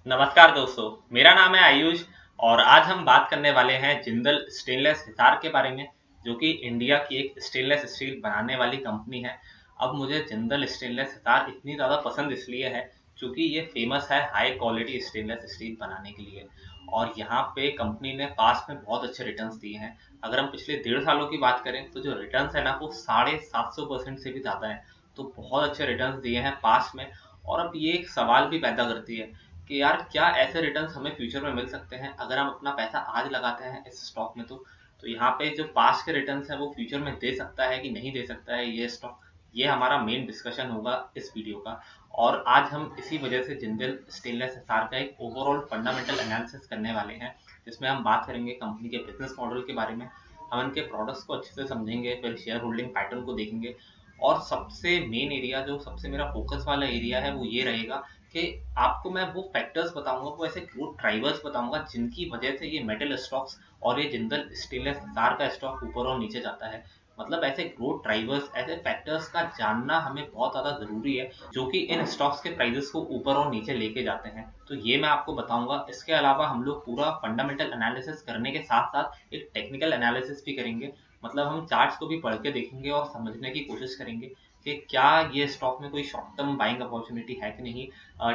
नमस्कार दोस्तों, मेरा नाम है आयुष और आज हम बात करने वाले हैं जिंदल स्टेनलेस हिसार के बारे में, जो कि इंडिया की एक स्टेनलेस स्टील बनाने वाली कंपनी है। अब मुझे जिंदल स्टेनलेस हिसार इतनी ज़्यादा पसंद इसलिए है क्योंकि ये फेमस है हाई क्वालिटी स्टेनलेस स्टील बनाने के लिए। और यहाँ पे कंपनी ने पास्ट में बहुत अच्छे रिटर्न्स दिए हैं। अगर हम पिछले 1.5 सालों की बात करें तो जो रिटर्न्स है ना वो 750% से भी ज़्यादा है। तो बहुत अच्छे रिटर्न्स दिए हैं पास्ट में। और अब ये एक सवाल भी पैदा करती है कि यार क्या ऐसे रिटर्न्स हमें फ्यूचर में मिल सकते हैं अगर हम अपना पैसा आज लगाते हैं इस स्टॉक में। तो यहाँ पे जो पास्ट के रिटर्न्स है वो फ्यूचर में दे सकता है कि नहीं दे सकता है ये स्टॉक, ये हमारा मेन डिस्कशन होगा इस वीडियो का। और आज हम इसी वजह से जिंदल स्टेनलेस हिसार का एक ओवरऑल फंडामेंटल एनालिसिस करने वाले हैं, जिसमें हम बात करेंगे कंपनी के बिजनेस मॉडल के बारे में। हम इनके प्रोडक्ट्स को अच्छे से समझेंगे, फिर शेयर होल्डिंग पैटर्न को देखेंगे। और सबसे मेन एरिया जो सबसे मेरा फोकस वाला एरिया है वो ये रहेगा कि आपको मैं वो फैक्टर्स बताऊंगा, वो ऐसे ग्रोथ ड्राइवर्स बताऊंगा जिनकी वजह से ये मेटल स्टॉक्स और ये जिंदल स्टेनलेस हिसार का स्टॉक ऊपर और नीचे जाता है। मतलब ऐसे ग्रोथ ड्राइवर्स, ऐसे फैक्टर्स का जानना हमें बहुत ज़्यादा ज़रूरी है जो कि इन स्टॉक्स के प्राइसेस को ऊपर और नीचे लेके जाते हैं। तो ये मैं आपको बताऊंगा। इसके अलावा हम लोग पूरा फंडामेंटल एनालिसिस करने के साथ साथ एक टेक्निकल एनालिसिस भी करेंगे। मतलब हम चार्ट्स को भी पढ़ के देखेंगे और समझने की कोशिश करेंगे कि क्या ये स्टॉक में कोई शॉर्ट टर्म बाइंग अपॉर्चुनिटी है कि नहीं,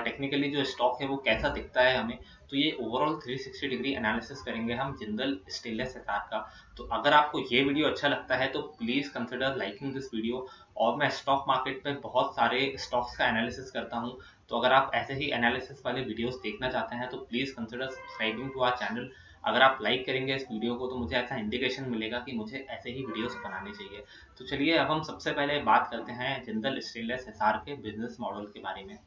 टेक्निकली जो स्टॉक है वो कैसा दिखता है हमें। तो ये ओवरऑल 360 डिग्री एनालिसिस करेंगे हम जिंदल स्टेनलेस हिसार का। तो अगर आपको ये वीडियो अच्छा लगता है तो please consider liking this video. और मैं स्टॉक मार्केट में बहुत सारे स्टॉक्स का एनालिसिस करता हूँ, तो अगर आप ऐसे ही एनालिसिस वाले वीडियोस देखना चाहते हैं तो please consider subscribing to our channel. अगर आप लाइक करेंगे इस वीडियो को तो मुझे ऐसा इंडिकेशन मिलेगा कि मुझे ऐसे ही वीडियोस बनाने चाहिए। तो चलिए अब हम सबसे पहले बात करते हैं जिंदल स्टेनलेस हिसार के बिजनेस मॉडल के बारे में।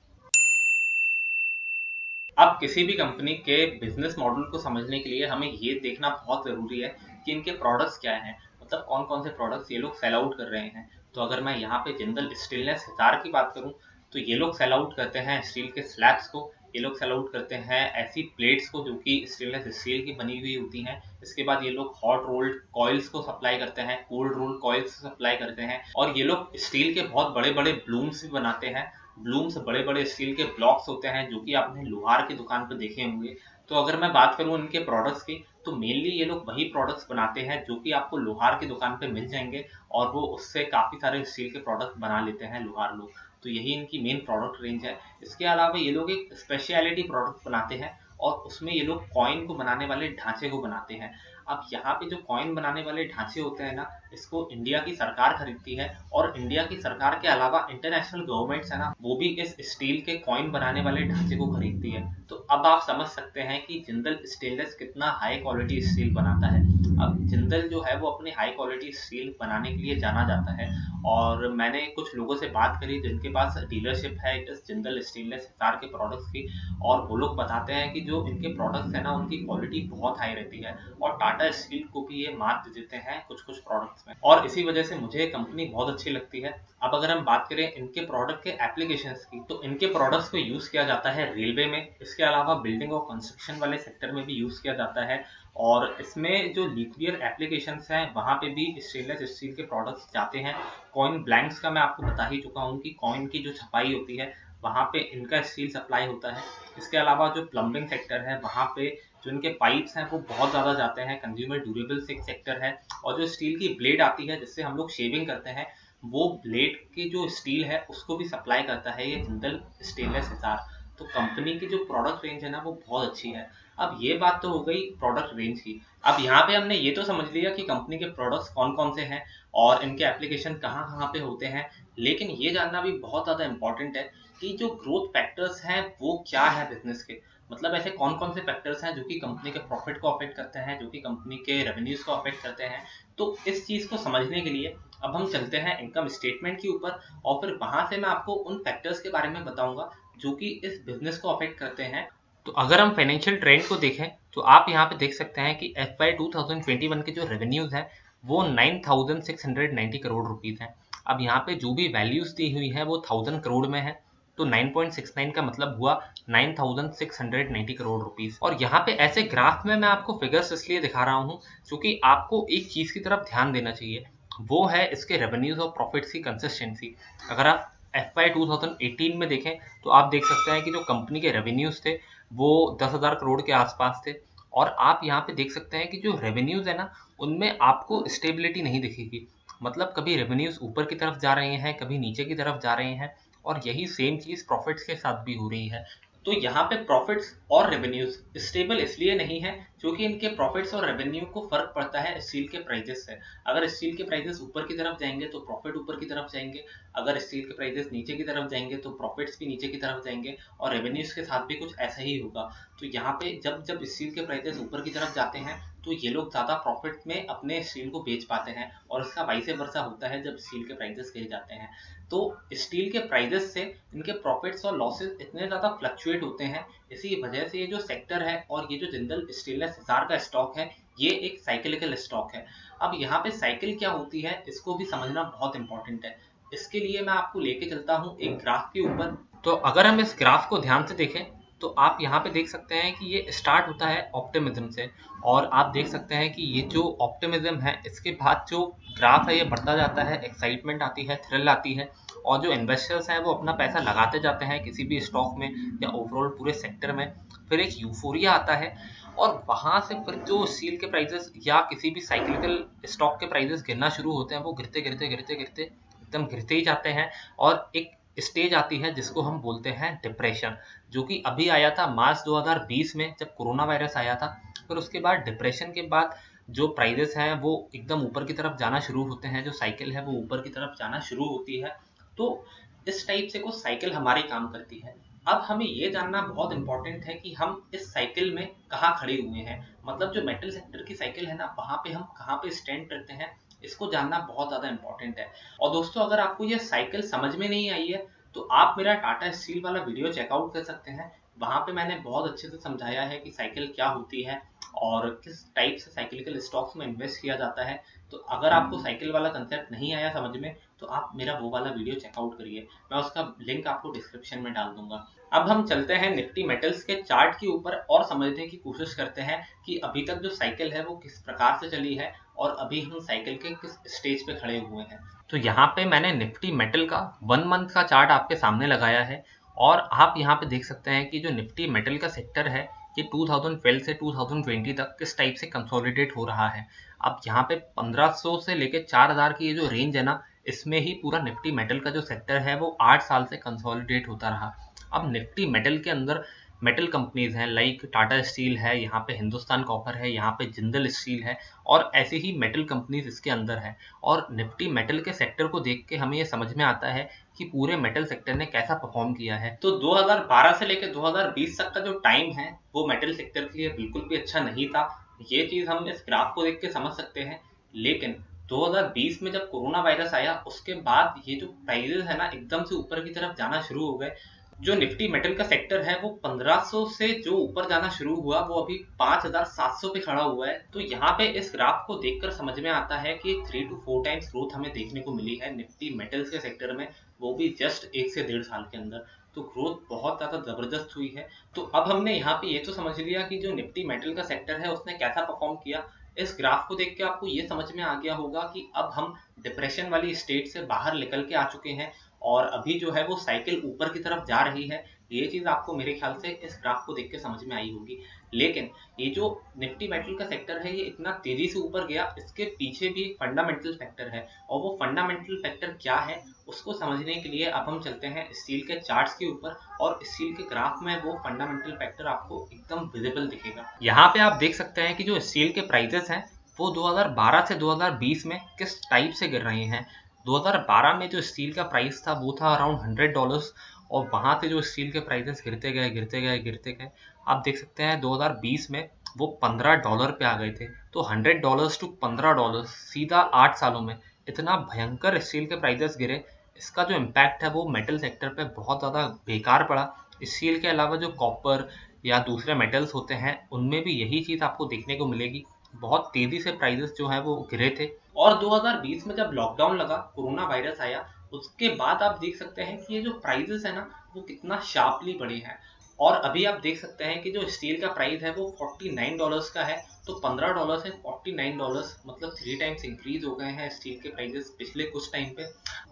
अब किसी भी कंपनी के बिजनेस मॉडल को समझने के लिए हमें ये देखना बहुत ज़रूरी है कि इनके प्रोडक्ट्स क्या हैं, मतलब कौन कौन से प्रोडक्ट्स ये लोग सेल आउट कर रहे हैं। तो अगर मैं यहाँ पे जिंदल स्टेनलेस हिसार की बात करूँ तो ये लोग सेल आउट करते हैं स्टील के स्लैब्स को। ये लोग सेल आउट करते हैं ऐसी प्लेट्स को जो कि स्टेनलेस स्टील की बनी हुई होती हैं। इसके बाद ये लोग हॉट रोल्ड कॉइल्स को सप्लाई करते हैं, कोल्ड रोल्ड कॉइल्स सप्लाई करते हैं। और ये लोग स्टील के बहुत बड़े बड़े ब्लूम्स भी बनाते हैं। ब्लूम्स बड़े बड़े स्टील के ब्लॉक्स होते हैं जो कि आपने लोहार की दुकान पर देखे होंगे। तो अगर मैं बात करूं इनके प्रोडक्ट्स की तो मेनली ये लोग वही प्रोडक्ट्स बनाते हैं जो कि आपको लोहार की दुकान पे मिल जाएंगे। और वो उससे काफ़ी सारे स्टील के प्रोडक्ट बना लेते हैं लोहार लोग। तो यही इनकी मेन प्रोडक्ट रेंज है। इसके अलावा ये लोग एक स्पेशलिटी प्रोडक्ट बनाते हैं और उसमें ये लोग कॉइन को बनाने वाले ढांचे को बनाते हैं। अब यहाँ पे जो कॉइन बनाने वाले ढांचे होते हैं ना, इसको इंडिया की सरकार खरीदती है। और इंडिया की सरकार के अलावा इंटरनेशनल गवर्नमेंट्स है ना, वो भी इस स्टील के कॉइन बनाने वाले ढांचे को खरीदती है। तो अब आप समझ सकते हैं कि जिंदल स्टेनलेस कितना हाई क्वालिटी स्टील बनाता है। अब जिंदल जो है वो अपने हाई क्वालिटी स्टील बनाने के लिए जाना जाता है। और मैंने कुछ लोगों से बात करी जिनके पास डीलरशिप है इस जिंदल स्टेनलेस हिसार के प्रोडक्ट्स की। और वो लोग बताते हैं कि जो इनके प्रोडक्ट्स है ना उनकी क्वालिटी बहुत हाई रहती है। और टाटा स्टील को भी ये मात दे देते हैं कुछ कुछ प्रोडक्ट्स में। और इसी वजह से मुझे कंपनी बहुत अच्छी लगती है। अब अगर हम बात करें इनके प्रोडक्ट के एप्लीकेशंस की तो इनके प्रोडक्ट्स को यूज किया जाता है रेलवे में। इसके अलावा बिल्डिंग और कंस्ट्रक्शन वाले सेक्टर में भी यूज किया जाता है। और इसमें जो न्यूक्लियर एप्लीकेशंस हैं वहां पे भी स्टेनलेस स्टील के प्रोडक्ट्स जाते हैं। कॉइन ब्लैंक्स का मैं आपको बता ही चुका हूँ कि कॉइन की जो छपाई होती है वहां पे इनका स्टील सप्लाई होता है। इसके अलावा जो प्लम्बिंग सेक्टर है वहां पे जो इनके पाइप्स हैं वो बहुत ज़्यादा जाते हैं। कंज्यूमर ड्यूरेबल्स एक सेक्टर है। और जो स्टील की ब्लेड आती है जिससे हम लोग शेविंग करते हैं, वो ब्लेड की जो स्टील है उसको भी सप्लाई करता है ये जिंदल स्टेनलेस हिसार। तो कंपनी की जो प्रोडक्ट रेंज है ना वो बहुत अच्छी है। अब ये बात तो हो गई प्रोडक्ट रेंज की। अब यहाँ पे हमने ये तो समझ लिया कि कंपनी के प्रोडक्ट्स कौन कौन से हैं और इनके एप्लीकेशन कहाँ कहाँ पे होते हैं। लेकिन ये जानना भी बहुत ज़्यादा इंपॉर्टेंट है कि जो ग्रोथ फैक्टर्स हैं वो क्या है बिजनेस के। मतलब ऐसे कौन कौन से फैक्टर्स हैं जो कि कंपनी के प्रॉफिट को अफेक्ट करते हैं, जो कि कंपनी के रेवेन्यूज को अफेक्ट करते हैं। तो इस चीज़ को समझने के लिए अब हम चलते हैं इनकम स्टेटमेंट के ऊपर। और फिर वहां से मैं आपको उन फैक्टर्स के बारे में बताऊंगा जो कि इस बिजनेस को अफेक्ट करते हैं। तो अगर हम फाइनेंशियल ट्रेंड को देखें तो आप यहाँ पे देख सकते हैं कि FY 2021 के जो रेवेन्यूज हैं वो 9690 करोड़ रुपीज हैं। अब यहाँ पे जो भी वैल्यूज दी हुई है वो 1000 करोड़ में है। तो 9.69 का मतलब हुआ 9690 करोड़ रुपीज। और यहाँ पे ऐसे ग्राफ में मैं आपको फिगर्स इसलिए दिखा रहा हूँ क्योंकि आपको एक चीज की तरफ ध्यान देना चाहिए, वो है इसके रेवेन्यूज और प्रॉफिट्स की कंसिस्टेंसी। अगर आप FY 2018 में देखें तो आप देख सकते हैं कि जो कंपनी के रेवेन्यूज थे वो 10,000 करोड़ के आसपास थे। और आप यहाँ पे देख सकते हैं कि जो रेवेन्यूज है ना, उनमें आपको स्टेबिलिटी नहीं दिखेगी। मतलब कभी रेवेन्यूज ऊपर की तरफ जा रहे हैं, कभी नीचे की तरफ जा रहे हैं, और यही सेम चीज प्रॉफिट्स के साथ भी हो रही है। तो यहाँ पे प्रॉफिट्स और रेवेन्यूज स्टेबल इसलिए नहीं है क्योंकि इनके प्रॉफिट्स और रेवेन्यू को फर्क पड़ता है स्टील के प्राइजेस से। अगर स्टील के प्राइजेस ऊपर की तरफ जाएंगे तो प्रॉफिट ऊपर की तरफ जाएंगे, अगर स्टील के प्राइजेस नीचे की तरफ जाएंगे तो प्रॉफिट्स भी नीचे की तरफ जाएंगे, और रेवेन्यूज के साथ भी कुछ ऐसा ही होगा। तो यहाँ पे जब जब स्टील के प्राइजेस ऊपर की तरफ जाते हैं तो ये लोग ज्यादा प्रॉफिट में अपने स्टील को बेच पाते हैं, और इसका वाइस वर्सा होता है जब स्टील के प्राइजेस गिर जाते हैं। तो स्टील के प्राइजेस से इनके प्रॉफिट्स और लॉसेस इतने ज्यादा फ्लक्चुएट होते हैं, इसी वजह से ये जो सेक्टर है और ये जो जिंदल स्टेनलेस हिसार का स्टॉक है, ये एक साइक्लिकल स्टॉक है। अब यहाँ पे साइकिल क्या होती है इसको भी समझना बहुत इंपॉर्टेंट है। इसके लिए मैं आपको लेके चलता हूँ एक ग्राफ के ऊपर। तो अगर हम इस ग्राफ को ध्यान से देखें तो आप यहाँ पे देख सकते हैं कि ये स्टार्ट होता है ऑप्टिमिज्म से, और आप देख सकते हैं कि ये जो ऑप्टिमिज्म है इसके बाद जो ग्राफ है ये बढ़ता जाता है, एक्साइटमेंट आती है, थ्रिल आती है, और जो इन्वेस्टर्स हैं वो अपना पैसा लगाते जाते हैं किसी भी स्टॉक में या ओवरऑल पूरे सेक्टर में। फिर एक यूफोरिया आता है, और वहां से फिर जो स्टील के प्राइजेस या किसी भी साइक्लिकल स्टॉक के प्राइजेस गिरना शुरू होते हैं, वो गिरते गिरते गिरते गिरते एकदम गिरते ही जाते हैं, और एक स्टेज आती है जिसको हम बोलते हैं डिप्रेशन, जो कि अभी आया था मार्च 2020 में जब कोरोना वायरस आया था। फिर उसके बाद डिप्रेशन के बाद जो प्राइजेस हैं वो एकदम ऊपर की तरफ जाना शुरू होते हैं, जो साइकिल है वो ऊपर की तरफ जाना शुरू होती है। तो इस टाइप से कुछ साइकिल हमारी काम करती है। अब हमें ये जानना बहुत इंपॉर्टेंट है कि हम इस साइकिल में कहाँ खड़े हुए हैं, मतलब जो मेटल सेक्टर की साइकिल है ना, वहां पे हम कहाँ पे स्टैंड करते हैं, इसको जानना बहुत ज्यादा इंपॉर्टेंट है। और दोस्तों अगर आपको ये साइकिल समझ में नहीं आई है तो आप मेरा टाटा स्टील वाला वीडियो चेकआउट कर सकते हैं। वहां पे मैंने बहुत अच्छे से समझाया है कि साइकिल क्या होती है और किस टाइप से साइक्लिकल स्टॉक्स में इन्वेस्ट किया जाता है। तो अगर आपको साइकिल वाला कंसेप्ट नहीं आया समझ में तो आप मेरा वो वाला वीडियो चेकआउट करिए, मैं उसका लिंक आपको डिस्क्रिप्शन में डाल दूंगा। अब हम चलते हैं निफ्टी मेटल्स के चार्ट के ऊपर और समझने की कोशिश करते हैं कि अभी तक जो साइकिल है वो किस प्रकार से चली है और अभी हम साइकिल के किस स्टेज पे खड़े हुए हैं। तो यहाँ पे मैंने निफ्टी मेटल का 1 मंथ का चार्ट आपके सामने लगाया है, और आप यहाँ पे देख सकते हैं कि जो निफ्टी मेटल का सेक्टर है ये 2012 से 2020 तक किस टाइप से कंसोलिडेट हो रहा है। अब यहाँ पे 1500 से लेके 4000 की ये जो रेंज है ना, इसमें ही पूरा निफ्टी मेटल का जो सेक्टर है वो 8 साल से कंसोलिडेट होता रहा। अब निफ्टी मेटल के अंदर मेटल कंपनीज हैं लाइक टाटा स्टील है, यहाँ पे हिंदुस्तान कॉपर है, यहाँ पे जिंदल स्टील है, और ऐसे ही मेटल कंपनीज इसके अंदर है। और निफ्टी मेटल के सेक्टर को देख के हमें ये समझ में आता है कि पूरे मेटल सेक्टर ने कैसा परफॉर्म किया है। तो 2012 से लेकर 2020 तक का जो टाइम है वो मेटल सेक्टर के लिए बिल्कुल भी अच्छा नहीं था। ये चीज हम इस ग्राफ को देख के समझ सकते हैं। लेकिन 2020 में जब कोरोना वायरस आया उसके बाद ये जो प्राइजेस है ना एकदम से ऊपर की तरफ जाना शुरू हो गए। जो निफ्टी मेटल का सेक्टर है वो 1500 से जो ऊपर जाना शुरू हुआ वो अभी 5700 पे खड़ा हुआ है। तो यहाँ पे इस ग्राफ को देखकर समझ में आता है कि 3 to 4 टाइम्स ग्रोथ हमें देखने को मिली है निफ्टी मेटल्स के सेक्टर में, वो भी जस्ट 1 से 1.5 साल के अंदर। तो ग्रोथ बहुत ज्यादा जबरदस्त हुई है। तो अब हमने यहाँ पे ये तो समझ लिया कि जो निफ्टी मेटल का सेक्टर है उसने कैसा परफॉर्म किया। इस ग्राफ को देख के आपको ये समझ में आ गया होगा कि अब हम डिप्रेशन वाली स्टेट से बाहर निकल के आ चुके हैं और अभी जो है वो साइकिल ऊपर की तरफ जा रही है। ये चीज आपको मेरे ख्याल से इस ग्राफ को देख के समझ में आई होगी। लेकिन ये जो निफ्टी मेटल का सेक्टर है ये इतना तेजी से ऊपर गया, इसके पीछे भी एक फंडामेंटल फैक्टर है, और वो फंडामेंटल फैक्टर क्या है उसको समझने के लिए अब हम चलते हैं स्टील के चार्ट्स के ऊपर, और स्टील के ग्राफ में वो फंडामेंटल फैक्टर आपको एकदम विजिबल दिखेगा। यहाँ पे आप देख सकते हैं कि जो स्टील के प्राइजेस हैं वो 2012 से 2020 में किस टाइप से गिर रहे हैं। 2012 में जो स्टील का प्राइस था वो था अराउंड $100, और वहां से जो स्टील के प्राइसेस गिरते गए गिरते गए गिरते गए, आप देख सकते हैं 2020 में वो $15 पे आ गए थे। तो $100 टू $15 सीधा 8 सालों में इतना भयंकर स्टील के प्राइसेस गिरे। इसका जो इम्पैक्ट है वो मेटल सेक्टर पे बहुत ज़्यादा बेकार पड़ा। स्टील के अलावा जो कॉपर या दूसरे मेटल्स होते हैं उनमें भी यही चीज़ आपको देखने को मिलेगी, बहुत तेज़ी से प्राइसेस जो है वो गिरे थे। और 2020 में जब लॉकडाउन लगा, कोरोना वायरस आया, उसके बाद आप देख सकते हैं कि ये जो प्राइसेस है ना वो कितना शार्पली बढ़े हैं। और अभी आप देख सकते हैं कि जो स्टील का प्राइस है वो $49 का है। तो $15 से $49 मतलब 3 टाइम्स इंक्रीज हो गए हैं स्टील के प्राइसेस पिछले कुछ टाइम पे।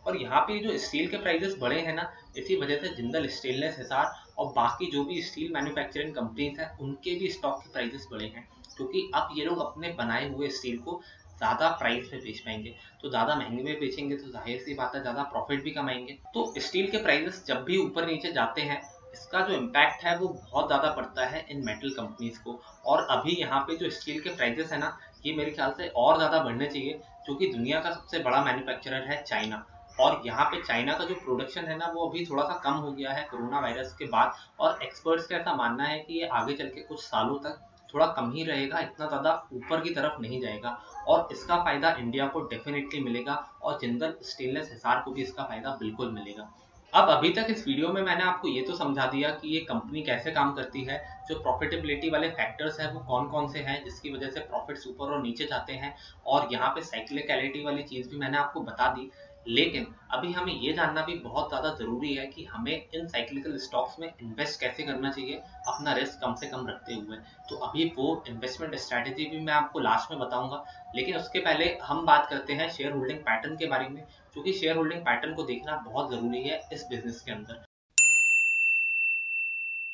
और यहाँ पे जो स्टील के प्राइसेस बढ़े हैं ना, इसी वजह से जिंदल स्टेनलेस, हिसार और बाकी जो भी स्टील मैन्युफैक्चरिंग कंपनीज हैं उनके भी स्टॉक के प्राइसेस बढ़े हैं, क्योंकि अब ये लोग अपने बनाए हुए स्टील को ज़्यादा प्राइस पे बेच पाएंगे। तो ज़्यादा महंगे में बेचेंगे तो जाहिर सी बात है ज़्यादा प्रॉफिट भी कमाएंगे। तो स्टील के प्राइसेस जब भी ऊपर नीचे जाते हैं, इसका जो इम्पैक्ट है वो बहुत ज़्यादा पड़ता है इन मेटल कंपनीज को। और अभी यहाँ पे जो स्टील के प्राइसेस है ना, ये मेरे ख्याल से और ज़्यादा बढ़ने चाहिए, क्योंकि दुनिया का सबसे बड़ा मैन्युफैक्चरर है चाइना। और यहाँ पे चाइना का जो प्रोडक्शन है ना, वो अभी थोड़ा सा कम हो गया है कोरोना वायरस के बाद, और एक्सपर्ट्स का ऐसा मानना है कि ये आगे चल के कुछ सालों तक थोड़ा कम ही रहेगा, इतना ज़्यादा ऊपर की तरफ नहीं जाएगा। और इसका फायदा इंडिया को डेफिनेटली मिलेगा, और जिंदल स्टेनलेस हिसार को भी इसका फायदा बिल्कुल मिलेगा। अब अभी तक इस वीडियो में मैंने आपको ये तो समझा दिया कि ये कंपनी कैसे काम करती है, जो प्रॉफिटेबिलिटी वाले फैक्टर्स हैं वो कौन कौन से हैं जिसकी वजह से प्रॉफिट्स ऊपर और नीचे जाते हैं, और यहाँ पे साइक्लिकलिटी वाली चीज़ भी मैंने आपको बता दी। लेकिन अभी हमें ये जानना भी बहुत ज़्यादा ज़रूरी है कि हमें इन साइक्लिकल स्टॉक्स में इन्वेस्ट कैसे करना चाहिए, अपना रिस्क कम से कम रखते हुए। तो अभी वो इन्वेस्टमेंट स्ट्रैटेजी भी मैं आपको लास्ट में बताऊंगा, लेकिन उसके पहले हम बात करते हैं शेयर होल्डिंग पैटर्न के बारे में, क्योंकि शेयर होल्डिंग पैटर्न को देखना बहुत ज़रूरी है इस बिजनेस के अंदर।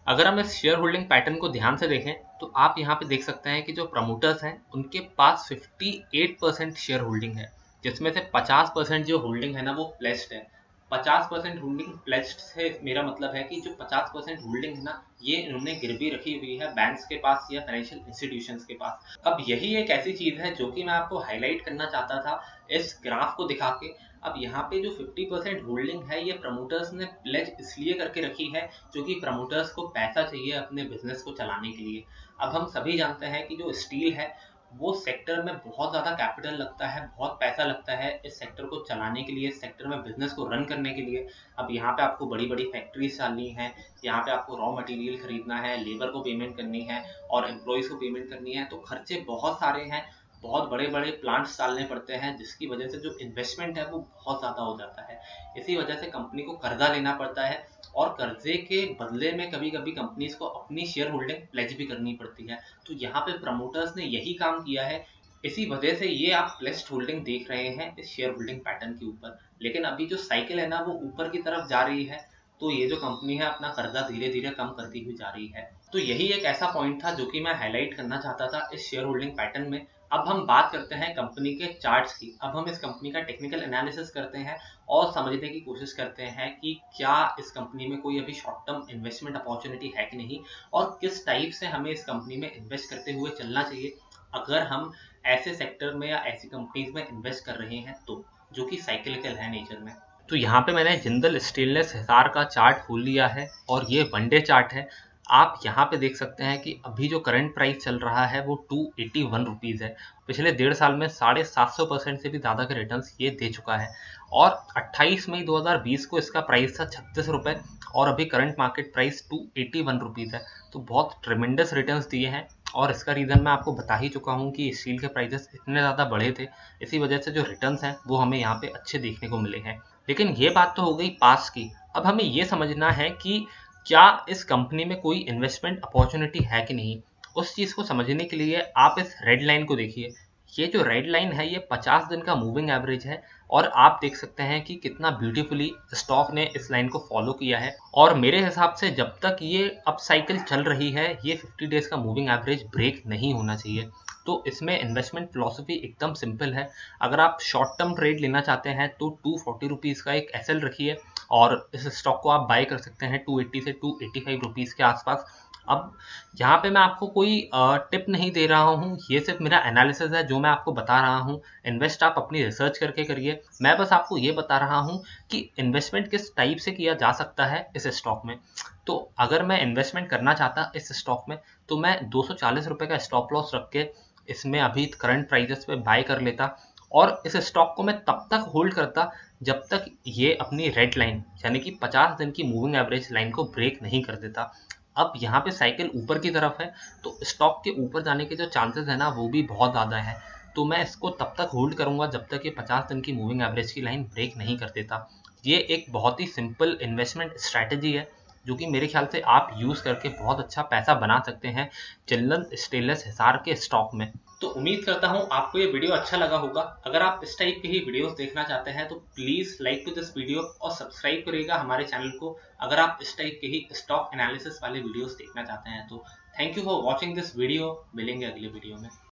अगर हम इस शेयर होल्डिंग पैटर्न को ध्यान से देखें तो आप यहाँ पे देख सकते हैं कि जो प्रमोटर्स हैं उनके पास 58% शेयर होल्डिंग है, जिसमें से 50% जो होल्डिंग है ना वो प्लेस्ड है। 50% होल्डिंग प्लेस्ड से मेरा मतलब है कि जो 50% होल्डिंग है ना, ये इन्होंने गिरवी रखी हुई है बैंक्स के पास या फाइनेंशियल इंस्टीट्यूशंस के पास। अब यही एक ऐसी चीज है जो कि मैं आपको हाईलाइट करना चाहता था इस ग्राफ को दिखा के। अब यहाँ पे जो 50% होल्डिंग है ये प्रमोटर्स ने प्लेज इसलिए करके रखी है क्योंकि प्रमोटर्स को पैसा चाहिए अपने बिजनेस को चलाने के लिए। अब हम सभी जानते हैं कि जो स्टील है वो सेक्टर में बहुत ज़्यादा कैपिटल लगता है, बहुत पैसा लगता है इस सेक्टर को चलाने के लिए, इस सेक्टर में बिजनेस को रन करने के लिए। अब यहाँ पे आपको बड़ी बड़ी फैक्ट्रीज डालनी है, यहाँ पे आपको रॉ मटेरियल खरीदना है, लेबर को पेमेंट करनी है और एम्प्लॉयज़ को पेमेंट करनी है, तो खर्चे बहुत सारे हैं, बहुत बड़े बड़े प्लांट्स डालने पड़ते हैं, जिसकी वजह से जो इन्वेस्टमेंट है वो बहुत ज़्यादा हो जाता है। इसी वजह से कंपनी को कर्जा लेना पड़ता है, और कर्जे के बदले में कभी कभी कंपनीज को अपनी शेयर होल्डिंग प्लेज भी करनी पड़ती है। तो यहाँ पे प्रमोटर्स ने यही काम किया है, इसी वजह से ये आप प्लेस्ड होल्डिंग देख रहे हैं इस शेयर होल्डिंग पैटर्न के ऊपर। लेकिन अभी जो साइकिल है ना वो ऊपर की तरफ जा रही है, तो ये जो कंपनी है अपना कर्जा धीरे धीरे कम करती हुई जा रही है। तो यही एक ऐसा पॉइंट था जो कि मैं हाईलाइट करना चाहता था इस शेयर होल्डिंग पैटर्न में। अब हम बात करते हैं कंपनी के चार्ट्स की। अब हम इस कंपनी का टेक्निकल एनालिसिस करते हैं और समझने की कोशिश करते हैं कि क्या इस कंपनी में कोई अभी शॉर्ट टर्म इन्वेस्टमेंट अपॉर्चुनिटी है कि नहीं, और किस टाइप से हमें इस कंपनी में इन्वेस्ट करते हुए चलना चाहिए अगर हम ऐसे सेक्टर में या ऐसी कंपनीज में इन्वेस्ट कर रहे हैं तो, जो कि साइक्लिकल है नेचर में। तो यहाँ पे मैंने जिंदल स्टेनलेस हिसार का चार्ट खोल लिया है और ये वनडे चार्ट है। आप यहाँ पे देख सकते हैं कि अभी जो करंट प्राइस चल रहा है वो 281 रुपीज़ है। पिछले 1.5 साल में 750% से भी ज़्यादा के रिटर्न्स ये दे चुका है, और 28 मई 2020 को इसका प्राइस था 36 रुपये, और अभी करंट मार्केट प्राइस 281 रुपीज़ है। तो बहुत ट्रिमेंडस रिटर्न्स दिए हैं, और इसका रीज़न मैं आपको बता ही चुका हूँ कि स्टील के प्राइसेस इतने ज़्यादा बढ़े थे, इसी वजह से जो रिटर्न्स हैं वो हमें यहाँ पे अच्छे देखने को मिले हैं। लेकिन ये बात तो हो गई पास की। अब हमें ये समझना है कि क्या इस कंपनी में कोई इन्वेस्टमेंट अपॉर्चुनिटी है कि नहीं। उस चीज़ को समझने के लिए आप इस रेड लाइन को देखिए। ये जो रेड लाइन है ये 50 दिन का मूविंग एवरेज है, और आप देख सकते हैं कि कितना ब्यूटीफुली स्टॉक ने इस लाइन को फॉलो किया है। और मेरे हिसाब से जब तक ये अप साइकिल चल रही है, ये 50 डेज का मूविंग एवरेज ब्रेक नहीं होना चाहिए। तो इसमें इन्वेस्टमेंट फिलॉसफी एकदम सिंपल है। अगर आप शॉर्ट टर्म ट्रेड लेना चाहते हैं तो 240 रुपीज़ का एक एसएल रखिए, और इस स्टॉक को आप बाय कर सकते हैं 280 से 285 रुपीज़ के आसपास। अब यहाँ पे मैं आपको कोई टिप नहीं दे रहा हूँ, ये सिर्फ मेरा एनालिसिस है जो मैं आपको बता रहा हूँ। इन्वेस्ट आप अपनी रिसर्च करके करिए। मैं बस आपको ये बता रहा हूँ कि इन्वेस्टमेंट किस टाइप से किया जा सकता है इस स्टॉक में। तो अगर मैं इन्वेस्टमेंट करना चाहता इस स्टॉक में तो मैं 240 रुपये का स्टॉप लॉस रख के इसमें अभी करंट प्राइजेस पे बाय कर लेता, और इस स्टॉक को मैं तब तक होल्ड करता जब तक ये अपनी रेड लाइन यानी कि 50 दिन की मूविंग एवरेज लाइन को ब्रेक नहीं कर देता। अब यहाँ पे साइकिल ऊपर की तरफ है, तो स्टॉक के ऊपर जाने के जो चांसेस है ना वो भी बहुत ज़्यादा है। तो मैं इसको तब तक होल्ड करूँगा जब तक ये 50 दिन की मूविंग एवरेज की लाइन ब्रेक नहीं कर देता। ये एक बहुत ही सिंपल इन्वेस्टमेंट स्ट्रैटेजी है जो कि मेरे ख्याल से आप यूज़ करके बहुत अच्छा पैसा बना सकते हैं जिंदल स्टेनलेस हिसार के स्टॉक में। तो उम्मीद करता हूँ आपको ये वीडियो अच्छा लगा होगा। अगर आप इस टाइप के ही वीडियोस देखना चाहते हैं तो please like to this video और सब्सक्राइब करिएगा हमारे चैनल को, अगर आप इस टाइप के ही स्टॉक एनालिसिस वाले वीडियोस देखना चाहते हैं तो। Thank you for watching this video, मिलेंगे अगले वीडियो में।